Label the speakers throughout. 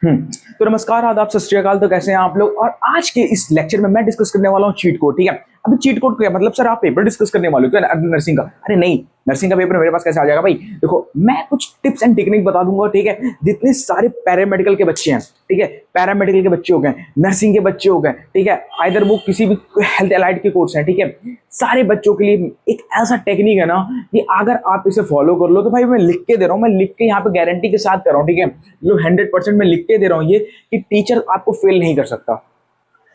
Speaker 1: तो नमस्कार, आदाब, सत श्री अकाल। तो कैसे हैं आप लोग। और आज के इस लेक्चर में मैं डिस्कस करने वाला हूँ चीट कोड। ठीक है, अभी चीट कोड क्या मतलब सर, आप पेपर डिस्कस करने वाले हो क्या नर्सिंग का? अरे नहीं, नर्सिंग का पेपर मेरे पास कैसे आ जाएगा भाई। देखो, मैं कुछ टिप्स एंड टेक्निक बता दूंगा। ठीक है, जितने सारे पैरामेडिकल के बच्चे हैं, ठीक है, पैरामेडिकल के बच्चे हो गए, नर्सिंग के बच्चे हो गए, ठीक है, आइदर वो किसी भी हेल्थ एलाइड के कोर्स हैं, ठीक है, सारे बच्चों के लिए एक ऐसा टेक्निक है ना कि अगर आप इसे फॉलो कर लो तो भाई मैं लिख के दे रहा हूँ, मैं लिख के यहाँ पे गारंटी के साथ कर रहा हूँ। ठीक है, जो 100% मैं लिख के दे रहा हूँ ये कि टीचर आपको फेल नहीं कर सकता।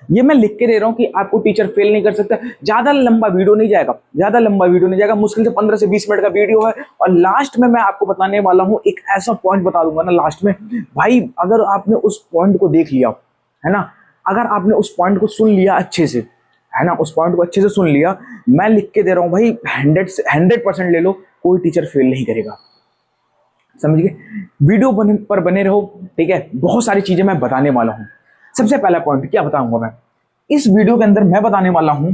Speaker 1: ये मैं लिख के दे रहा हूँ कि आपको टीचर फेल नहीं कर सकता। ज्यादा लंबा वीडियो नहीं जाएगा, ज्यादा लंबा वीडियो नहीं जाएगा, मुश्किल से 15 से 20 मिनट का वीडियो है। और लास्ट में मैं आपको बताने वाला हूँ एक ऐसा पॉइंट बता दूंगा ना लास्ट में, भाई अगर आपने उस पॉइंट को देख लिया है ना, अगर आपने उस पॉइंट को सुन लिया अच्छे से, है ना, उस पॉइंट को अच्छे से सुन लिया, मैं लिख के दे रहा हूँ भाई, 100% ले लो, कोई टीचर फेल नहीं करेगा। समझ गए? वीडियो पर बने रहो। ठीक है, बहुत सारी चीजें मैं बताने वाला हूं। सबसे पहला पॉइंट क्या बताऊंगा मैं इस वीडियो के अंदर, मैं बताने वाला हूं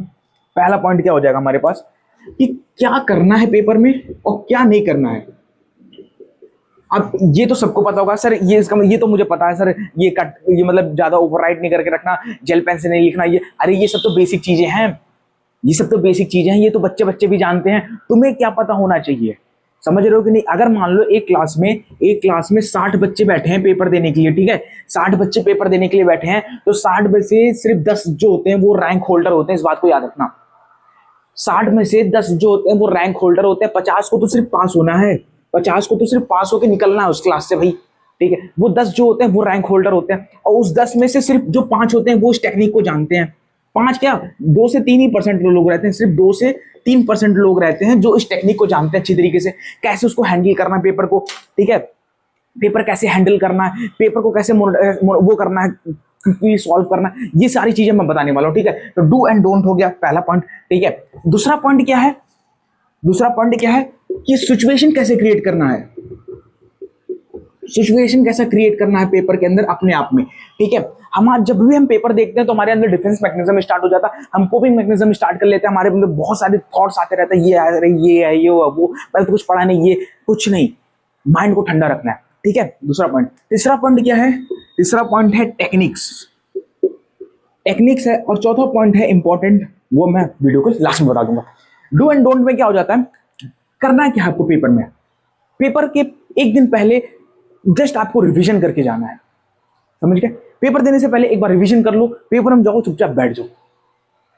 Speaker 1: पहला पॉइंट क्या हो जाएगा हमारे पास कि क्या करना है पेपर में और क्या नहीं करना है। अब ये तो सबको पता होगा सर, ये तो मुझे पता है सर, ये मतलब ज्यादा ओवरराइट नहीं करके रखना, जेल पेन से नहीं लिखना, ये अरे ये सब तो बेसिक चीजें हैं, ये सब तो बेसिक चीजें हैं, ये तो बच्चे बच्चे भी जानते हैं। तुम्हें क्या पता होना चाहिए, समझ रहे हो कि नहीं? अगर मान लो एक क्लास में 60 बच्चे बैठे हैं पेपर देने के लिए, ठीक है, 60 बच्चे पेपर देने के लिए बैठे हैं, तो 60 में से सिर्फ 10 जो होते हैं वो रैंक होल्डर होते हैं, इस बात को याद रखना। 60 में से 10 जो होते हैं वो रैंक होल्डर होते हैं। 50 को तो सिर्फ पास होना है, 50 को तो सिर्फ पास होकर निकलना है उस क्लास से भाई। ठीक है, वो 10 जो होते हैं वो रैंक होल्डर होते हैं, और उस 10 में से सिर्फ जो 5 होते हैं वो इस टेक्निक को जानते हैं। 5 क्या, 2 से 3 ही परसेंट लोग रहते हैं, सिर्फ 2 से 3% लोग रहते हैं जो इस टेक्निक को जानते हैं अच्छी तरीके से, कैसे उसको हैंडल करना है पेपर को। ठीक है, पेपर कैसे हैंडल करना है, पेपर को कैसे वो करना है, सॉल्व करना है, ये सारी चीजें मैं बताने वाला हूं। ठीक है, तो डू एंड डोंट हो गया पहला पॉइंट। ठीक है, दूसरा पॉइंट क्या है, दूसरा पॉइंट क्या है कि सिचुएशन कैसे क्रिएट करना है, सिचुएशन कैसा क्रिएट करना है पेपर के अंदर अपने आप में। ठीक है, हम जब भी हम पेपर देखते हैं तो हमारे अंदर डिफेंस मैकेनिज्म स्टार्ट हो जाता है, हम कोपिंग मैकेनिज्म स्टार्ट कर लेते हैं, हमारे अंदर बहुत सारे थॉट्स आते रहते हैं, ये आ रहे, ये है, ये वो, पहले तो कुछ पढ़ा नहीं, ये कुछ नहीं, माइंड को ठंडा रखना है। ठीक है, दूसरा पॉइंट। तीसरा पॉइंट क्या है, तीसरा पॉइंट है टेक्निक्स, टेक्निक्स है। और चौथा पॉइंट है इंपॉर्टेंट, वो मैं वीडियो को लास्ट में बता दूंगा। डू एंड डोंट में क्या हो जाता है, करना है क्या आपको पेपर में, पेपर के एक दिन पहले जस्ट आपको रिवीजन करके जाना है। समझ गए? पेपर देने से पहले एक बार रिवीजन कर लो, पेपर में जाओ, चुपचाप बैठ जाओ।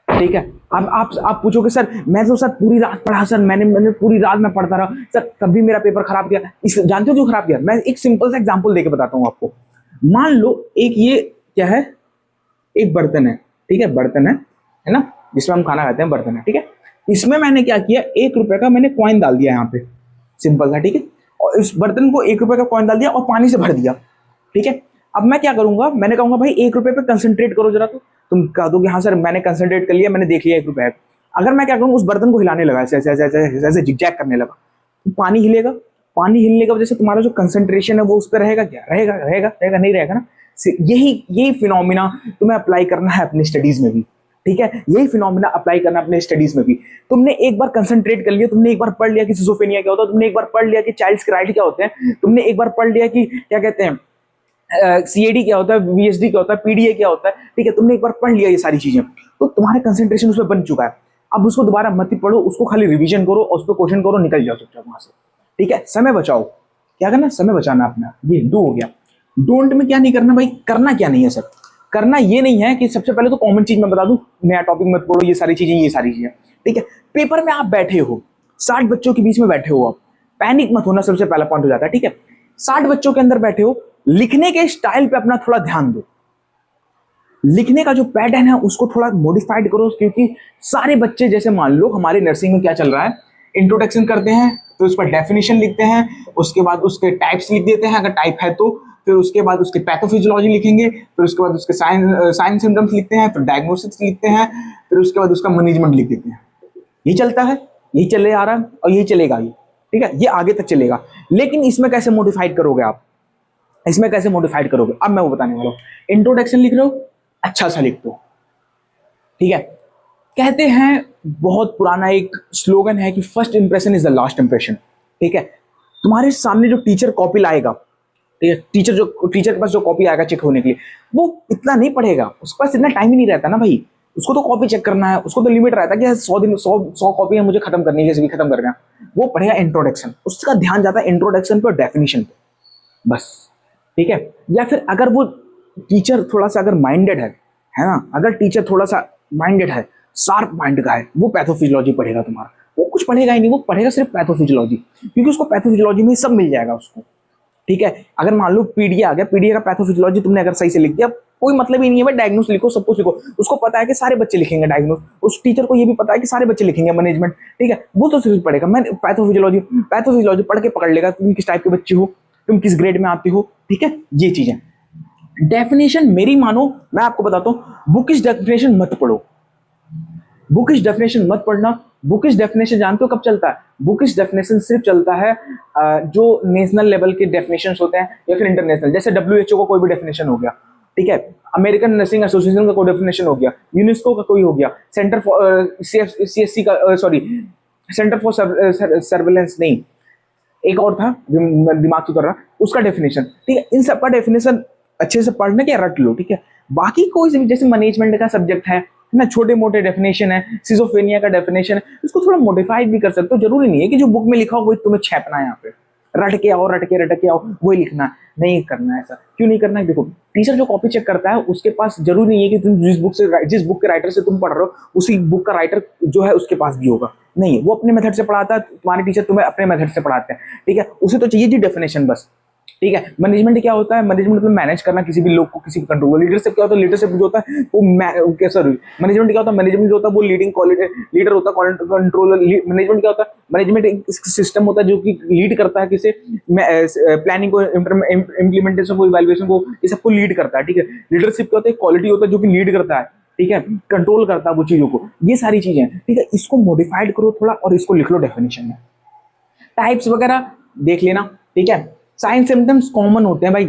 Speaker 1: ठीक है, अब आप पूछोगे सर मैं तो सर पूरी रात पढ़ा सर, मैंने पूरी रात में पढ़ता रहा सर, तब भी मेरा पेपर खराब गया। इस जानते हो क्यों खराब गया? मैं एक सिंपल सा एग्जांपल देके बताता हूं आपको। मान लो एक ये क्या है, एक बर्तन है, ठीक है, बर्तन है ना, जिसमें हम खाना खाते हैं, बर्तन है, ठीक है। इसमें मैंने क्या किया, 1 रुपए का मैंने कॉइन डाल दिया यहाँ पे, सिंपल सा, ठीक है, और इस बर्तन को 1 रुपए का कॉइन डाल दिया और पानी से भर दिया। ठीक है, अब मैं क्या करूंगा, मैंने कहूंगा भाई 1 रुपए पे कंसंट्रेट करो जरा, तो तुम कह दोगे हाँ सर मैंने कंसंट्रेट कर लिया, मैंने देख लिया 1 रुपए है। अगर मैं क्या करूंगा, उस बर्तन को हिलाने लगा, ऐसे ऐसे ऐसे ऐसे ऐसे जिगजैग करने लगा, तो पानी हिलेगा, पानी हिलने की वजह से तुम्हारा जो कंसंट्रेशन है वो उस पर रहेगा, क्या रहेगा, रहेगा रहेगा नहीं रहेगा ना। यही यही फिनोमिना तुम्हें अप्लाई करना है अपनी स्टडीज में भी। ठीक है, यही फिनोमिना अप्लाई करना अपने स्टडीज में भी। तुमने एक बार कंसंट्रेट कर लिया, तुमने एक बार पढ़ लिया कि सिजोफ्रेनिया क्या होता है, तुमने एक बार पढ़ लिया कि चाइल्ड्स क्राइड क्या होते हैं, तुमने एक बार पढ़ लिया कि क्या कहते हैं सीएडी क्या होता है, वीएसडी क्या होता है, पीडीए क्या होता है। ठीक है, तुमने एक बार पढ़ लिया ये सारी चीजें, तो तुम्हारा कंसंट्रेशन उसमें बन चुका है। अब उसको दोबारा मत ही पढ़ो, उसको खाली रिवीजन करो और उस पर क्वेश्चन करो, निकल जाओ चुपचाप वहां से। ठीक है, समय बचाओ, क्या करना, समय बचाना अपना। ये डू हो गया। डोंट में क्या नहीं करना भाई, करना क्या नहीं है सर, करना ये नहीं है कि सबसे पहले तो कॉमन चीज मैं बता दूं, नया टॉपिक मत पढ़ो, ये सारी चीजें, ये सारी चीजें। ठीक है, पेपर में आप बैठे हो, 60 बच्चों के बीच में बैठे हो, आप पैनिक मत होना, सबसे पहला पॉइंट हो जाता है। ठीक है, 60 बच्चों के अंदर बैठे हो, लिखने के स्टाइल पे अपना थोड़ा ध्यान दो, लिखने का जो पैटर्न है उसको थोड़ा मॉडिफाइड करो, क्योंकि सारे बच्चे, जैसे मान लो हमारे नर्सिंग में क्या चल रहा है, इंट्रोडक्शन करते हैं तो उस पर डेफिनेशन लिखते हैं, उसके बाद उसके टाइप्स लिख देते हैं अगर टाइप है तो, फिर उसके बाद उसके पैथोफिजियोलॉजी लिखेंगे, फिर उसके बाद उसके साइन सिम्टम्स लिखते हैं, फिर डायग्नोसिस लिखते हैं, फिर उसके बाद उसका मैनेजमेंट लिख देते हैं। ये चलता है, यही चले आ रहा है और यही चलेगा ये। ठीक है, ये आगे तक चलेगा। लेकिन इसमें कैसे मॉडिफाइड करोगे आप, इसमें कैसे मॉडिफाइड करोगे, अब मैं वो बताने वाला हूं। इंट्रोडक्शन लिख रहे हो, अच्छा सा लिख दो। ठीक है, कहते हैं, बहुत पुराना एक स्लोगन है कि first impression is the last impression. ठीक है, तुम्हारे सामने जो टीचर कॉपी लाएगा, ठीक है, टीचर के पास जो कॉपी आएगा चेक होने के लिए, वो इतना नहीं पढ़ेगा, उसके पास इतना टाइम ही नहीं रहता ना भाई। उसको तो कॉपी चेक करना है, उसको तो लिमिट रहता है कि 100 कॉपी है मुझे खत्म करनी है, कैसे भी खत्म करना है। वो पढ़ेगा इंट्रोडक्शन, उसका ध्यान जाता है इंट्रोडक्शन पे और डेफिनेशन पे, बस। ठीक है, या फिर अगर वो टीचर थोड़ा सा अगर माइंडेड है ना, अगर टीचर थोड़ा सा माइंडेड है, शार्प माइंड का है, वो पैथोफिजियोलॉजी पढ़ेगा तुम्हारा। वो कुछ पढ़ेगा ही नहीं, वो पढ़ेगा सिर्फ पैथोफिजियोलॉजी, क्योंकि उसको पैथोफिजियोलॉजी में सब मिल जाएगा उसको। ठीक है, अगर मान लो पीडीए आ गया, पीडीए का पैथोफिजियोलॉजी तुमने अगर सही से लिख दिया, कोई मतलब ही नहीं है भाई, डायग्नोस लिखो, सब कुछ लिखो। उसको पता है कि सारे बच्चे लिखेंगे डायग्नोस, उस टीचर को ये भी पता है कि सारे बच्चे लिखेंगे मैनेजमेंट। ठीक है, वो तो सिर्फ पढ़ेगा। मैं पैथोफिजियोलॉजी पढ़ के पकड़ लेगा तुम किस टाइप के बच्चे हो, तुम किस ग्रेड में आते हो। ठीक है, ये चीजें। डेफिनेशन मेरी मानो, मैं आपको बताता हूँ, बुकिश डेफिनेशन मत पढ़ो, बुकिश डेफिनेशन मत पढ़ना। बुकिश डेफिनेशन जानते हो कब चलता है? बुकिश डेफिनेशन सिर्फ चलता है जो नेशनल लेवल के डेफिनेशन होते हैं या फिर इंटरनेशनल, जैसे WHO का कोई भी डेफिनेशन हो गया, ठीक है, अमेरिकन नर्सिंग एसोसिएशन का कोई डेफिनेशन हो गया, यूनेस्को का कोई हो गया, सेंटर फॉर CSC का, सॉरी, सेंटर फॉर सर्वेलेंस नहीं, एक और था दिमाग से कर रहा, उसका डेफिनेशन। ठीक है, इन सब का डेफिनेशन अच्छे से पढ़ने के रट लो। ठीक है, बाकी कोई से भी, जैसे मैनेजमेंट का सब्जेक्ट है ना, छोटे मोटे डेफिनेशन है, सिजोफ्रेनिया का डेफिनेशन है, इसको थोड़ा मॉडिफाइड भी कर सकते हो। जरूरी नहीं है कि जो बुक में लिखा हो वही तुम्हें छापना है, यहाँ पे रट के आओ वही लिखना है, नहीं करना है ऐसा। क्यों नहीं करना है? देखो, टीचर जो कॉपी चेक करता है उसके पास जरूरी नहीं है कि तुम जिस बुक के राइटर से तुम पढ़ रहे हो उसी बुक का राइटर जो है उसके पास भी होगा, नहीं, वो अपने मेथड से पढ़ाता है, तुम्हारे टीचर तुम्हें अपने मेथड से पढ़ाते हैं। ठीक है, उसे तो चाहिए जी डेफिनेशन बस। ठीक है, मैनेजमेंट क्या होता है? मैनेजमेंट मतलब मैनेज करना किसी भी लोग को, किसी भी कंट्रोल। लीडरशिप क्या होता है? लीडरशिप जो होता है वो सॉरी, मैनेजमेंट क्या होता है? मैनेजमेंट जो होता है वो लीडिंग लीडर होता है, कंट्रोलर। मैनेजमेंट क्या होता है? मैनेजमेंट एक सिस्टम होता है जो कि लीड करता है किसे, प्लानिंग को, इम्प्लीमेंटेशन को, इवैल्यूएशन को, ये सबको लीड करता है। ठीक है, लीडरशिप क्या होता है? क्वालिटी होता है जो कि लीड करता है, ठीक है, कंट्रोल करता है वो चीजों को, ये सारी चीजें। ठीक है, इसको मॉडिफाइड करो थोड़ा और इसको लिख लो डेफिनेशन में। टाइप्स वगैरह देख लेना। ठीक है, साइन सिम्टम्स कॉमन होते हैं भाई,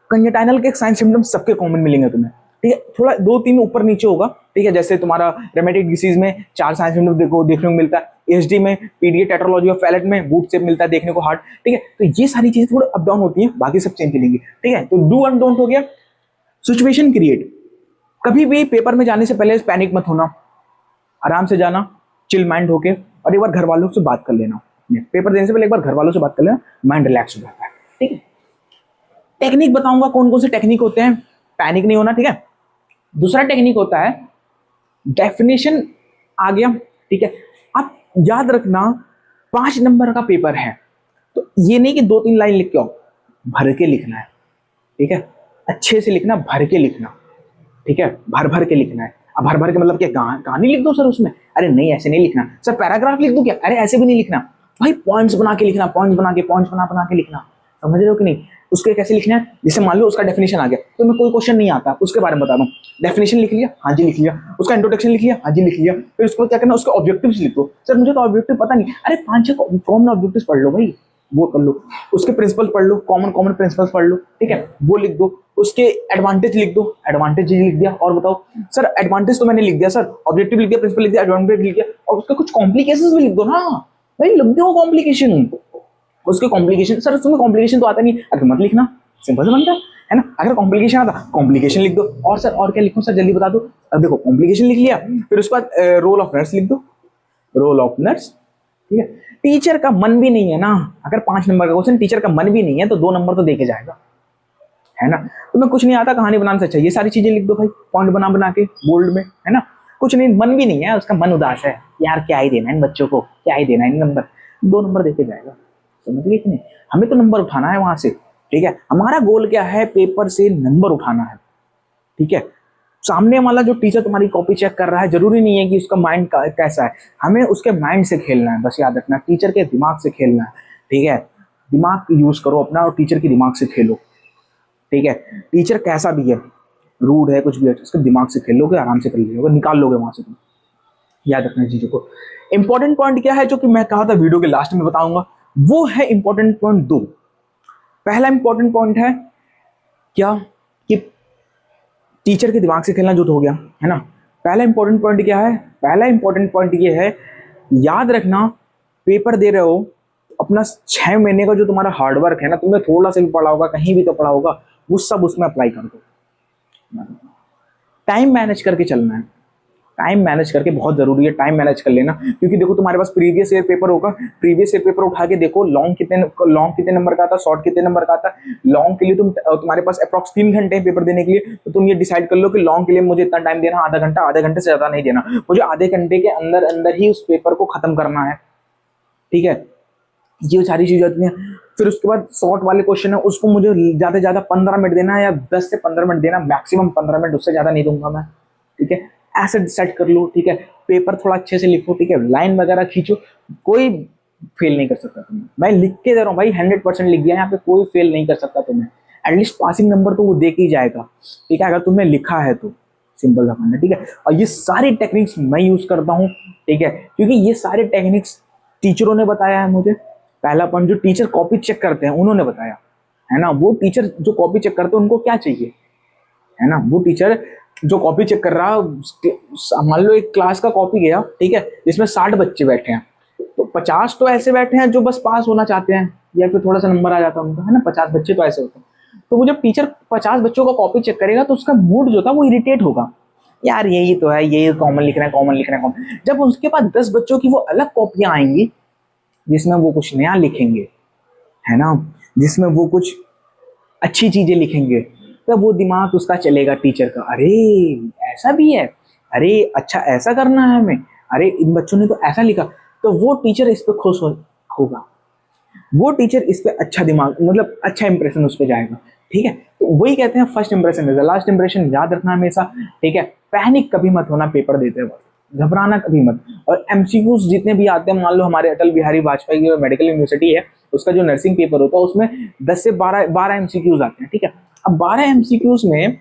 Speaker 1: कंजटाइनल के साइन सिम्टम्स सबके कॉमन मिलेंगे तुम्हें। ठीक है, थोड़ा 2-3 ऊपर नीचे होगा। ठीक है, जैसे तुम्हारा रेमेटिक डिसीज में 4 साइन सिम्टम्स देखने को मिलता है, एसडी में, पीडीए टेट्रालॉजी और फैलेट में बूट शेप मिलता है देखने को, हार्ट। ठीक है, तो ये सारी चीजें थोड़ा अप डाउन होती हैं, बाकी सब चेंज मिलेंगी। ठीक है, तो डू एंड डोंट हो गया। सिचुएशन क्रिएट, कभी भी पेपर में जाने से पहले पैनिक मत होना, आराम से जाना, चिल माइंड होके, और एक बार घर वालों से बात कर लेना। पेपर देने से पहले एक बार घर वालों से बात कर लेना, माइंड रिलैक्स हो जाता है। ठीक है, टेक्निक बताऊंगा कौन कौन से टेक्निक होते हैं, पैनिक नहीं होना। ठीक है, दूसरा टेक्निक होता है डेफिनेशन आ गया। ठीक है, आप याद रखना 5 नंबर का पेपर है, तो ये नहीं कि 2-3 लाइन लिख के आओ, भर के लिखना है। ठीक है, अच्छे से लिखना, भर के लिखना। ठीक है, भर भर के लिखना है। अब भर भर के मतलब क्या, कहानी लिख दो सर उसमें? अरे नहीं, ऐसे नहीं लिखना सर। पैराग्राफ लिख दो क्या? अरे ऐसे भी नहीं लिखना भाई, पॉइंट्स बना के लिखना, पॉइंट्स बना के लिखना। समझ रहे हो कि नहीं? उसके कैसे लिखना है, जैसे मान लो उसका डेफिनेशन आ गया, तो मैं कोई क्वेश्चन नहीं आता उसके बारे में बता दूं। डेफिनेशन लिख लिया, हाँ जी लिख लिया, उसका इंट्रोडक्शन लिख लिया, हाँ जी लिख लिया, फिर उसको क्या करना, उसका ऑब्जेक्टिव्स लिख दो। सर मुझे तो ऑब्जेक्टिव पता नहीं, अरे 5-6 कॉमन ऑब्जेक्टिव्स पढ़ लो भाई, वो कर लो। उसके प्रिंसिपल पढ़ लो, कॉमन प्रिंसिपल्स पढ़ लो। ठीक है, वो लिख दो। उसके एडवांटेज लिख दो, एडवांटेज लिख दिया। और बताओ सर, एडवांटेज तो मैंने लिख दिया सर, ऑब्जेक्टिव लिख दिया, प्रिंसिपल लिख दिया, एडवांटेज लिख दिया, और उसका कुछ कॉम्प्लिकेशंस भी लिख दो ना भाई, लिख दो कॉम्प्लिकेशन। उसके कॉम्प्लिकेशन, सर उसमें कॉम्प्लिकेशन तो आता नहीं, अगर मत लिखना, सिंपल से बनता है ना। अगर कॉम्प्लिकेशन आता, कॉम्प्लिकेशन लिख दो। और सर और क्या लिखूं सर, जल्दी बता दो। अब देखो, कॉम्प्लिकेशन लिख लिया, फिर उसके बाद रोल ऑफ नर्स लिख दो, रोल ऑफ नर्स। ठीक है, टीचर का मन भी नहीं है ना, अगर 5 नंबर का क्वेश्चन टीचर का मन भी नहीं है तो 2 नंबर तो देके जाएगा, है ना। तुम्हें कुछ नहीं आता, कहानी बनाना से अच्छा, ये सारी चीजें लिख दो भाई, पॉइंट बना बना के बोल्ड में, है ना। कुछ नहीं, मन भी नहीं है, उसका मन उदास है, यार क्या ही देना इन बच्चों को, क्या ही देना इन नंबर, 2 नंबर देके जाएगा। समझ गए कि नहीं? हमें तो नंबर उठाना है वहां से। ठीक है, हमारा गोल क्या है, पेपर से नंबर उठाना है। ठीक है, सामने वाला जो टीचर तुम्हारी कॉपी चेक कर रहा है, जरूरी नहीं है कि उसका माइंड कैसा है, हमें उसके माइंड से खेलना है, बस याद रखना, टीचर के दिमाग से खेलना है। ठीक है, दिमाग यूज करो अपना और टीचर के दिमाग से खेलो। ठीक है, टीचर कैसा भी है, रूड है, कुछ भी है, उसके दिमाग से खेल लोगे, आराम से कर लोगे, निकाल लोगे वहां से तुम। याद रखना चीजों को। इंपॉर्टेंट पॉइंट क्या है जो कि मैं कहा था वीडियो के लास्ट में बताऊंगा, वो है इंपॉर्टेंट पॉइंट 2। पहला इंपॉर्टेंट पॉइंट है क्या, कि टीचर के दिमाग से खेलना, जो तो हो गया, है ना। पहला इंपॉर्टेंट पॉइंट क्या है? पहला इंपॉर्टेंट पॉइंट ये है, याद रखना, पेपर दे रहे हो अपना 6 महीने का जो तुम्हारा हार्डवर्क है ना, तुमने थोड़ा सा भी पढ़ा होगा, कहीं भी तो पढ़ा होगा, वो सब उसमें अप्लाई कर दो। टाइम मैनेज करके चलना है, टाइम मैनेज करके बहुत जरूरी है, टाइम मैनेज कर लेना। क्योंकि देखो तुम्हारे पास प्रीवियस ईयर पेपर होगा, प्रीवियस ईयर पेपर उठा के देखो, लॉन्ग कितने नंबर का आता, शॉर्ट कितने नंबर का आता। लॉन्ग के लिए तुम्हारे पास अप्रॉक्स 3 घंटे हैं पेपर देने के लिए, तो तुम ये डिसाइड कर लो कि लॉन्ग के लिए मुझे इतना टाइम देना, आधा घंटा, आधे घंटे से ज्यादा नहीं देना, मुझे आधे घंटे के अंदर अंदर ही उस पेपर को खत्म करना है। ठीक है, ये सारी चीजें होती हैं। फिर उसके बाद शॉर्ट वाले क्वेश्चन है, उसको मुझे ज्यादा से ज्यादा 15 मिनट देना है, या 10 से 15 मिनट देना, मैक्सिमम 15 मिनट, उससे ज्यादा नहीं दूंगा मैं। ठीक है, ऐसे सेट कर लो। ठीक है, पेपर थोड़ा अच्छे से लिखो। ठीक है, लाइन वगैरह खींचो, कोई फेल नहीं कर सकता तुम्हें। मैं लिख के दे रहा हूँ भाई, 100% लिख दिया, यहाँ पे कोई फेल नहीं कर सकता तुम्हें। एटलीस्ट पासिंग नंबर तो वो दे के ही जाएगा। ठीक है, अगर तुमने लिखा है तो सिंपल सा फंडा। ठीक है, और ये सारी टेक्निक्स मैं यूज करता हूँ। ठीक है, क्योंकि ये सारे टेक्निक्स टीचरों ने बताया है मुझे। पहला पॉइंट, जो टीचर कॉपी चेक करते हैं उन्होंने बताया है ना। वो टीचर जो कॉपी चेक करते हैं उनको क्या चाहिए, है ना। वो टीचर जो कॉपी चेक कर रहा, मान लो एक क्लास का कॉपी गया, ठीक है, जिसमें 60 बच्चे बैठे हैं, तो 50 तो ऐसे बैठे हैं जो बस पास होना चाहते हैं, या फिर थोड़ा सा नंबर आ जाता है उनका, है ना। 50 बच्चे तो ऐसे होते हैं। तो वो जब टीचर 50 बच्चों का कॉपी चेक करेगा तो उसका मूड जो था वो इरिटेट होगा, यार यही तो है, यही कॉमन लिख रहे हैं, कॉमन लिख रहे हैं, कॉमन। जब उसके पास 10 बच्चों की वो अलग कॉपियां आएंगी जिसमें वो कुछ नया लिखेंगे, है ना, जिसमें वो कुछ अच्छी चीजें लिखेंगे, तब वो दिमाग उसका चलेगा टीचर का, अरे ऐसा भी है, अरे अच्छा ऐसा करना है हमें, अरे इन बच्चों ने तो ऐसा लिखा। तो वो टीचर इस पे खुश होगा, वो टीचर इस पे अच्छा दिमाग, मतलब अच्छा इंप्रेशन उस पे जाएगा। ठीक है, तो वही कहते हैं first impression is the last impression, याद रखना हमेशा। ठीक है, पैनिक कभी मत होना पेपर देते वक्त, घबराना कभी मत। और एमसीक्यूज जितने भी आते हैं, मान लो हमारे अटल बिहारी वाजपेयी की मेडिकल यूनिवर्सिटी है, उसका जो नर्सिंग पेपर होता है उसमें 10 से 12 एमसीक्यूज आते हैं। ठीक है, अब 12 एमसीक्यूज में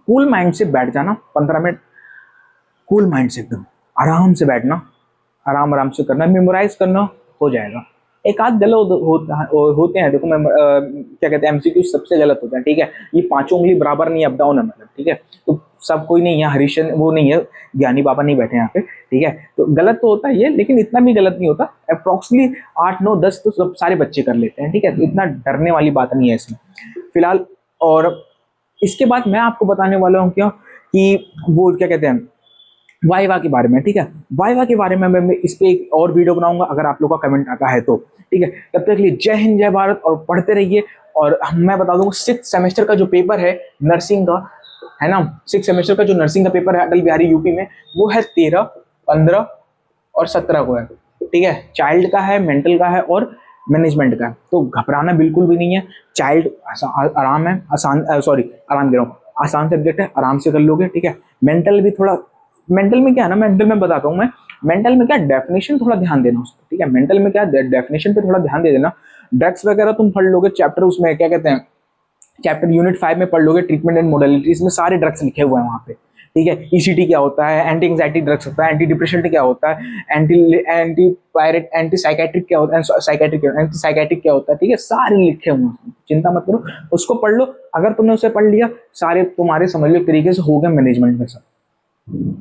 Speaker 1: कूल माइंड से बैठ जाना, 15 मिनट कूल माइंड से एकदम आराम से बैठना, आराम आराम से करना, मेमोराइज करना, हो जाएगा। एक आध गलत होते हैं, देखो क्या कहते हैं, एमसीक्यू सबसे गलत होता है। ठीक है, ये पांचों उंगली बराबर नहीं, अप डाउन है मतलब। ठीक है, तो सब कोई नहीं है, हरीशन वो नहीं है, ज्ञानी बाबा नहीं बैठे यहाँ पे। ठीक है, तो गलत तो होता ही है, लेकिन इतना भी गलत नहीं होता। अप्रोक्सीमेटली 8 9 10 तो सब सारे बच्चे कर लेते हैं। ठीक है, तो इतना डरने वाली बात नहीं है इसमें फिलहाल। और इसके बाद मैं आपको बताने वाला हूँ क्या, कि वो क्या कहते हैं, वाइवा के बारे में। ठीक है, वाइवा के बारे में मैं इस पे एक और वीडियो बनाऊंगा, अगर आप लोग का कमेंट आता है तो। ठीक है, तब तक के लिए जय हिंद जय भारत, और पढ़ते रहिए। और मैं बता दूंगा 6th सेमेस्टर का जो पेपर है नर्सिंग का, है ना, 6th सेमेस्टर का जो नर्सिंग का पेपर है अटल बिहारी यूपी में, वो है 13 15 और 17 को है। ठीक है, चाइल्ड का है, मेंटल का है और मैनेजमेंट का है। तो घबराना बिल्कुल भी नहीं है। चाइल्ड आराम है, आसान, सॉरी आराम दे रहा हूँ, आसान सब्जेक्ट है, आराम से कर लोगे। ठीक है, मेंटल भी थोड़ा, मेंटल में क्या है ना, मेंटल में बताता हूँ मैं, मेंटल में क्या डेफिनेशन थोड़ा ध्यान देना उस पर। ठीक है, मेंटल में क्या डेफिनेशन पे थोड़ा ध्यान दे देना। ड्रग्स वगैरह तुम पढ़ लोगे, चैप्टर उसमें क्या कहते हैं, चैप्टर यूनिट 5 में पढ़ लोगे, ट्रीटमेंट एंड मोडालिटीज में सारे ड्रग्स लिखे हुए हैं वहाँ पे। ठीक है, ईसीटी क्या होता है, एंटी एंग्जाइटी ड्रग्स होता है, एंटी डिप्रेशन क्या होता है, एंटी पायरेट, एंटी साइकेट्रिक क्या होता है, साइकेट्रिक एंटी साइकेट्रिक क्या होता है। ठीक है, सारे लिखे हुए हैं, चिंता मत करो, उसको पढ़ लो। अगर तुमने उसे पढ़ लिया, सारे तुम्हारे समझ लो एक तरीके से हो गए मैनेजमेंट में सब।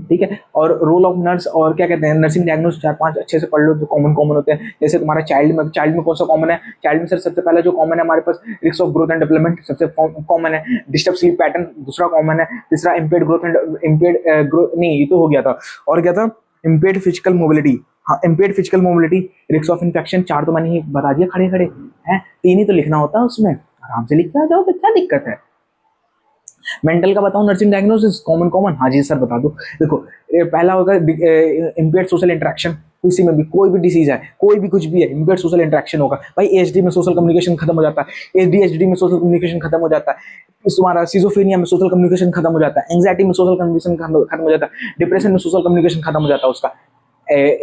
Speaker 1: ठीक है, और रोल ऑफ नर्स और क्या कहते हैं, नर्सिंग डायग्नोस 4 5 अच्छे से पढ़ लो, जो कॉमन कॉमन होते हैं। जैसे तुम्हारा चाइल्ड में कौन सा कॉमन है, चाइल्ड में सर सबसे पहले जो कॉमन है हमारे पास, risk of growth and development सबसे कॉमन है, डिस्टर्ब स्लीप पैटर्न दूसरा कॉमन है, तीसरा impaired growth and impaired growth, नहीं ये तो हो गया था, और क्या था, इम्पेयर्ड फिजिकल मोबिलिटी। हाँ, impaired physical mobility, risk of infection, 4 तो मैंने ही बता दिया खड़े खड़े हैं, 3 ही तो लिखना होता है उसमें, आराम से लिखते जाओ, क्या दिक्कत है। मेंटल का बताऊं, नर्सिंग डायग्नोसिस कॉमन कॉमन, हाँ जी सर बता दो। देखो पहला होगा इम्पेयर्ड सोशल इंटरेक्शन, किसी में भी कोई भी डिसीज है, कोई भी कुछ भी है, इम्पेयर्ड सोशल इंटरेक्शन होगा भाई। एचडी में सोशल कम्युनिकेशन खत्म हो जाता है, एडीएचडी में सोशल कम्युनिकेशन खत्म हो जाता है, तुम्हारा सिजोफ्रेनिया में सोशल कम्युनिकेशन खत्म हो जाता है, एंग्जाइटी में सोशल कम्युनिकेशन खत्म हो जाता है, डिप्रेशन में सोशल कम्युनिकेशन खत्म हो जाता है उसका,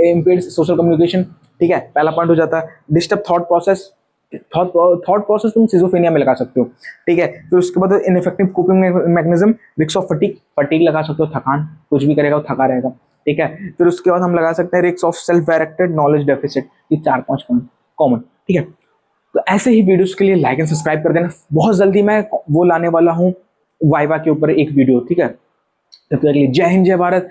Speaker 1: इम्पेयर्ड सोशल कम्युनिकेशन। ठीक है, पहला पॉइंट हो जाता है। Disturb thought process, thought process तुम सिजोफ्रेनिया में लगा सकते हो। ठीक है, फिर उसके बाद ineffective coping mechanism, risk of fatigue, fatigue लगा सकते हो, थकान, कुछ भी करेगा वो थका रहेगा। ठीक है, फिर उसके बाद हम लगा सकते हैं risk of self directed knowledge deficit, ये 4 5 पॉइंट कॉमन। ठीक है, तो ऐसे ही वीडियोस के लिए लाइक एंड सब्सक्राइब कर देना। बहुत जल्दी मैं वो लाने वाला हूँ वाइवा के ऊपर एक वीडियो। ठीक है, तब तक के लिए जय हिंद जय भारत।